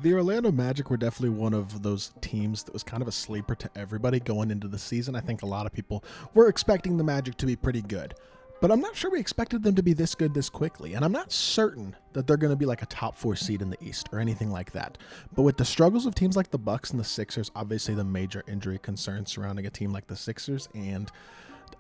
The Orlando Magic were definitely one of those teams that was kind of a sleeper to everybody going into the season. I think a lot of people were expecting the Magic to be pretty good, but I'm not sure we expected them to be this good this quickly. And I'm not certain that they're going to be like a top 4 seed in the East or anything like that. But with the struggles of teams like the Bucks and the Sixers, obviously the major injury concerns surrounding a team like the Sixers and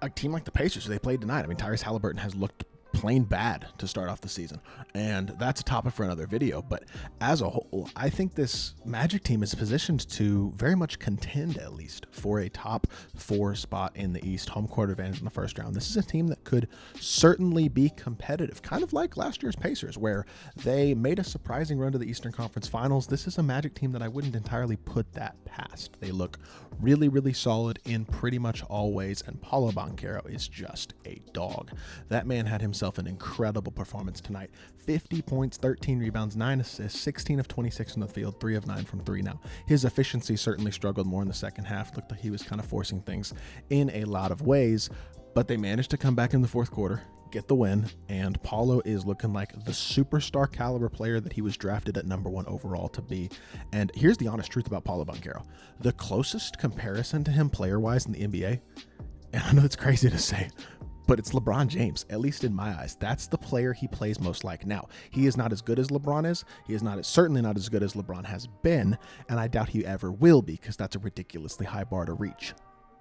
a team like the Pacers who they played tonight. I mean, Tyrese Halliburton has looked plain bad to start off the season, and that's a topic for another video. But as a whole, I think this Magic team is positioned to very much contend, at least for a top 4 spot in the East, home court advantage in the first round. This is a team that could certainly be competitive, kind of like last year's Pacers, where they made a surprising run to the Eastern Conference Finals. This is a Magic team that I wouldn't entirely put that past. They look really, really solid in pretty much all ways, and Paolo Banchero is just a dog. That man had himself an incredible performance tonight. 50 points, 13 rebounds, 9 assists, 16 of 26 from the field, 3 of 9 from 3. Now, his efficiency certainly struggled more in the second half. Looked like he was kind of forcing things in a lot of ways, but they managed to come back in the fourth quarter, get the win, and Paulo is looking like the superstar caliber player that he was drafted at number 1 overall to be. And here's the honest truth about Paolo Banchero. The closest comparison to him player-wise in the NBA, and I know it's crazy to say, but it's LeBron James, at least in my eyes. That's the player he plays most like. Now, he is not as good as LeBron is. He is certainly not as good as LeBron has been, and I doubt he ever will be, because that's a ridiculously high bar to reach.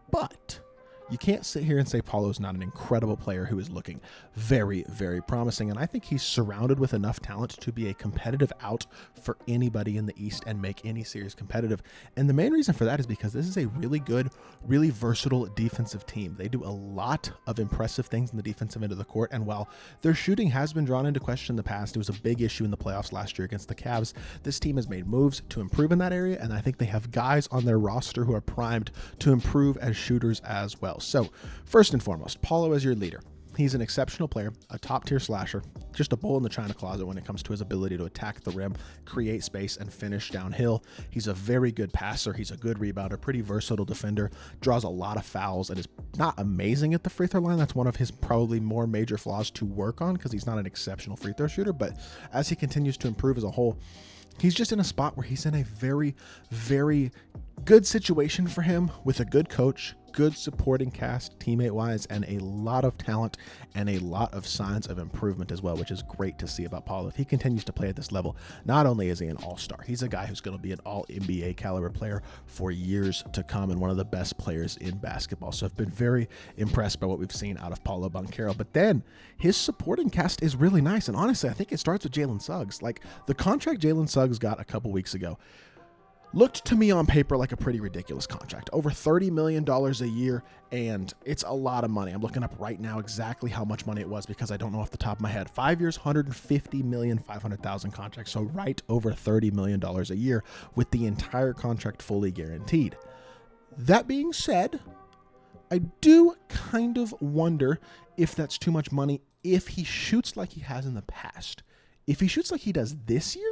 But you can't sit here and say Paulo's not an incredible player who is looking very, very promising. And I think he's surrounded with enough talent to be a competitive out for anybody in the East and make any series competitive. And the main reason for that is because this is a really good, really versatile defensive team. They do a lot of impressive things in the defensive end of the court. And while their shooting has been drawn into question in the past, it was a big issue in the playoffs last year against the Cavs. This team has made moves to improve in that area. And I think they have guys on their roster who are primed to improve as shooters as well. So first and foremost, Paulo as your leader. He's an exceptional player, a top-tier slasher, just a bull in the china closet when it comes to his ability to attack the rim, create space, and finish downhill. He's a very good passer. He's a good rebounder, pretty versatile defender, draws a lot of fouls, and is not amazing at the free throw line. That's one of his probably more major flaws to work on, because he's not an exceptional free throw shooter. But as he continues to improve as a whole, he's just in a spot where he's in a very, very good situation for him with a good coach, good supporting cast teammate-wise, and a lot of talent and a lot of signs of improvement as well, which is great to see about Paulo. If he continues to play at this level, not only is he an all-star, he's a guy who's going to be an all-NBA caliber player for years to come and one of the best players in basketball. So I've been very impressed by what we've seen out of Paolo Banchero. But then his supporting cast is really nice, and honestly, I think it starts with Jalen Suggs. Like, the contract Jalen Suggs got a couple weeks ago looked to me on paper like a pretty ridiculous contract. Over $30 million a year, and it's a lot of money. I'm looking up right now exactly how much money it was because I don't know off the top of my head. 5 years, $150,500,000 contract, so right over $30 million a year with the entire contract fully guaranteed. That being said, I do kind of wonder if that's too much money if he shoots like he has in the past. If he shoots like he does this year,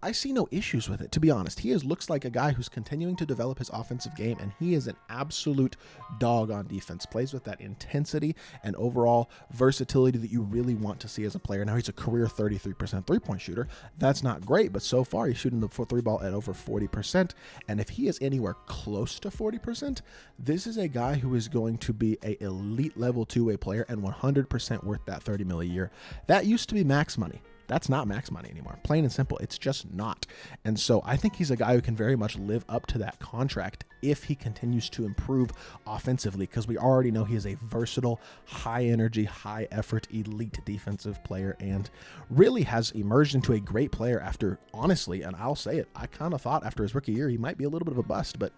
I see no issues with it, to be honest. He looks like a guy who's continuing to develop his offensive game, and he is an absolute dog on defense. Plays with that intensity and overall versatility that you really want to see as a player. Now, he's a career 33% three-point shooter. That's not great, but so far he's shooting the three ball at over 40%, and if he is anywhere close to 40%, this is a guy who is going to be an elite level two-way player and 100% worth that $30 million a year. That used to be max money. That's not max money anymore. Plain and simple. It's just not. And so I think he's a guy who can very much live up to that contract if he continues to improve offensively, because we already know he is a versatile, high energy, high effort, elite defensive player and really has emerged into a great player after, honestly, and I'll say it, I kind of thought after his rookie year he might be a little bit of a bust, but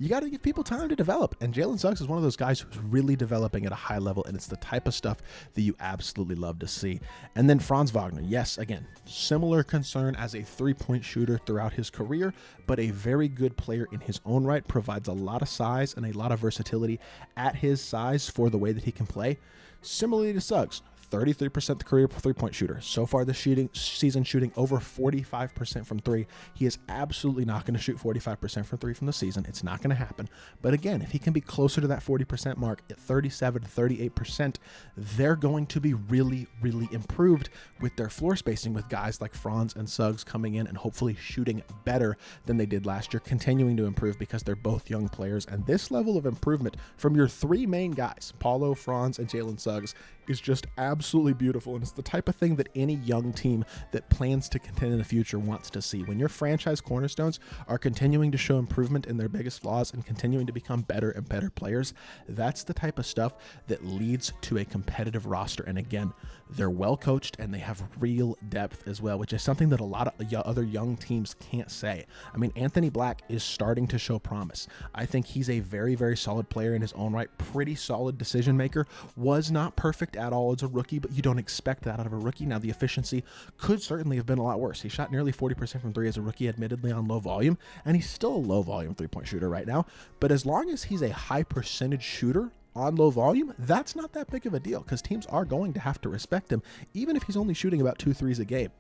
you got to give people time to develop. And Jalen Suggs is one of those guys who's really developing at a high level, and it's the type of stuff that you absolutely love to see. And then Franz Wagner, yes, again, similar concern as a three-point shooter throughout his career, but a very good player in his own right, provides a lot of size and a lot of versatility at his size for the way that he can play. Similarly to Suggs, 33% career three-point shooter. So far this season, shooting over 45% from three. He is absolutely not going to shoot 45% from three from the season. It's not going to happen. But again, if he can be closer to that 40% mark at 37 to 38%, they're going to be really, really improved with their floor spacing, with guys like Franz and Suggs coming in and hopefully shooting better than they did last year, continuing to improve because they're both young players. And this level of improvement from your three main guys, Paolo, Franz, and Jalen Suggs, is just absolutely beautiful. And it's the type of thing that any young team that plans to contend in the future wants to see. When your franchise cornerstones are continuing to show improvement in their biggest flaws and continuing to become better and better players, that's the type of stuff that leads to a competitive roster. And again, they're well coached and they have real depth as well, which is something that a lot of other young teams can't say. I mean, Anthony Black is starting to show promise. I think he's a very, very solid player in his own right, pretty solid decision maker. Was not perfect at all as a rookie, but you don't expect that out of a rookie. Now, the efficiency could certainly have been a lot worse. He shot nearly 40% from three as a rookie, admittedly on low volume, and he's still a low volume three-point shooter right now. But as long as he's a high percentage shooter on low volume, that's not that big of a deal because teams are going to have to respect him, even if he's only shooting about 2 threes a game.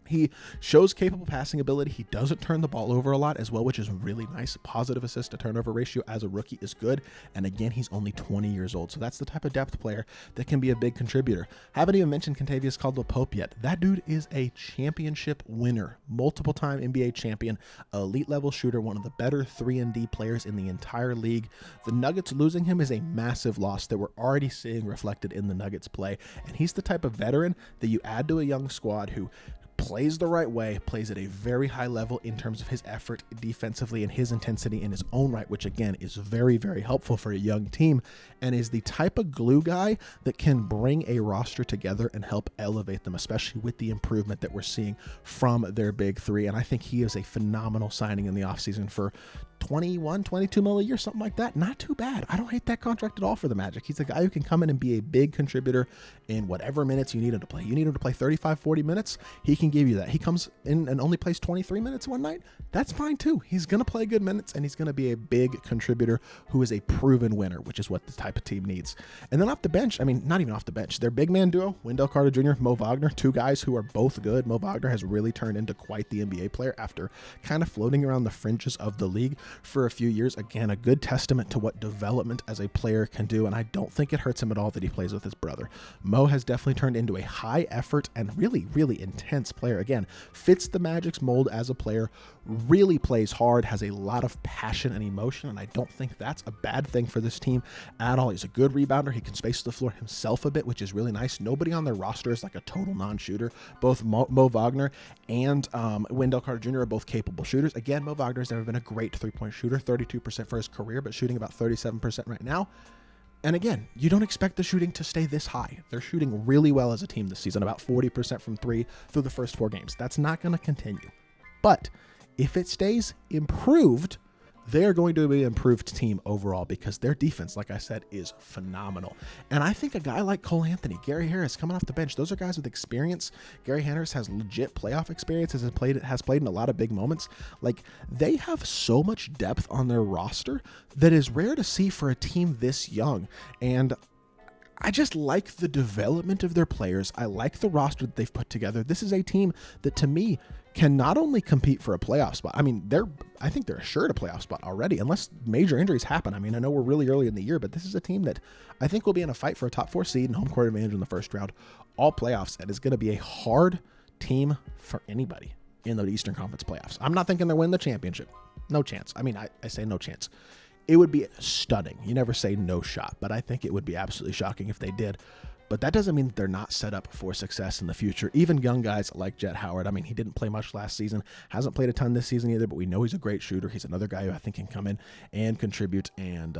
He shows capable passing ability. He doesn't turn the ball over a lot as well, which is really nice. Positive assist to turnover ratio as a rookie is good. And again, he's only 20 years old. So that's the type of depth player that can be a big contributor. Haven't even mentioned kentavious-caldwell Pope yet. That dude is a championship winner, multiple time NBA champion, elite level shooter, one of the better 3-and-D players in the entire league. The Nuggets losing him is a massive loss that we're already seeing reflected in the Nuggets play. And he's the type of veteran that you add to a young squad who plays the right way, plays at a very high level in terms of his effort defensively and his intensity in his own right, which again is very, very helpful for a young team, and is the type of glue guy that can bring a roster together and help elevate them, especially with the improvement that we're seeing from their big three. And I think he is a phenomenal signing in the offseason for 21, 22 mil a year, something like that. Not too bad. I don't hate that contract at all for the Magic. He's a guy who can come in and be a big contributor in whatever minutes you need him to play. You need him to play 35, 40 minutes. He can give you that. He comes in and only plays 23 minutes one night. That's fine too. He's going to play good minutes and he's going to be a big contributor who is a proven winner, which is what the type of team needs. And then off the bench, I mean, not even off the bench, their big man duo, Wendell Carter Jr., Mo Wagner, two guys who are both good. Mo Wagner has really turned into quite the NBA player after kind of floating around the fringes of the league for a few years. Again, a good testament to what development as a player can do, and I don't think it hurts him at all that he plays with his brother. Mo has definitely turned into a high effort and really, really intense player. Again, fits the Magic's mold as a player, really plays hard, has a lot of passion and emotion, and I don't think that's a bad thing for this team at all. He's a good rebounder. He can space the floor himself a bit, which is really nice. Nobody on their roster is like a total non-shooter. Both Mo Wagner and Wendell Carter Jr. are both capable shooters. Again, Mo Wagner has never been a great three-point shooter, 32% for his career, but shooting about 37% right now. And again, you don't expect the shooting to stay this high. They're shooting really well as a team this season, about 40% from three through the first 4 games. That's not going to continue. But if it stays improved, they're going to be an improved team overall because their defense, like I said, is phenomenal. And I think a guy like Cole Anthony, Gary Harris coming off the bench, those are guys with experience. Gary Harris has legit playoff experience, has played in a lot of big moments. Like, they have so much depth on their roster that is rare to see for a team this young. And I just like the development of their players. I like the roster that they've put together. This is a team that, to me, can not only compete for a playoff spot. I mean, I think they're assured a playoff spot already, unless major injuries happen. I mean, I know we're really early in the year, but this is a team that I think will be in a fight for a top 4 seed and home court advantage in the first round, all playoffs. And it's going to be a hard team for anybody in the Eastern Conference playoffs. I'm not thinking they'll win the championship. No chance. I mean, I say no chance. It would be stunning. You never say no shot, but I think it would be absolutely shocking if they did. But that doesn't mean that they're not set up for success in the future. Even young guys like Jet Howard. I mean, he didn't play much last season, hasn't played a ton this season either, but we know he's a great shooter. He's another guy who I think can come in and contribute. And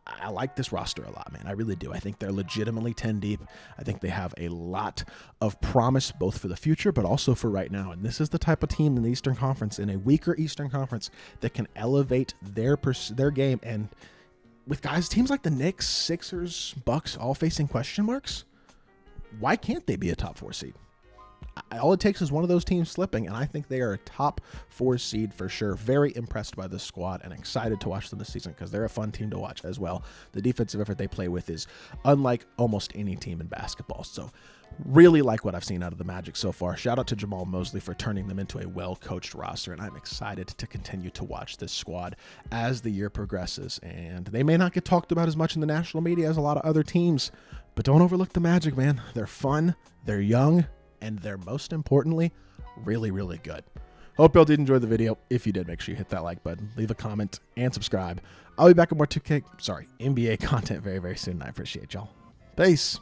I like this roster a lot, man. I really do. I think they're legitimately 10 deep. I think they have a lot of promise, both for the future, but also for right now. And this is the type of team in the Eastern Conference, in a weaker Eastern Conference, that can elevate their game. And with teams like the Knicks, Sixers, Bucks, all facing question marks, why can't they be a top 4 seed? all it takes is one of those teams slipping, and I think they are a top 4 seed for sure. Very impressed by this squad and excited to watch them this season because they're a fun team to watch as well. The defensive effort they play with is unlike almost any team in basketball. So really like what I've seen out of the Magic so far. Shout out to Jamal Mosley for turning them into a well-coached roster, and I'm excited to continue to watch this squad as the year progresses. And they may not get talked about as much in the national media as a lot of other teams, but don't overlook the Magic, man. They're fun, they're young, and they're most importantly, really, really good. Hope y'all did enjoy the video. If you did, make sure you hit that like button, leave a comment, and subscribe. I'll be back with more NBA content very, very soon. I appreciate y'all. Peace.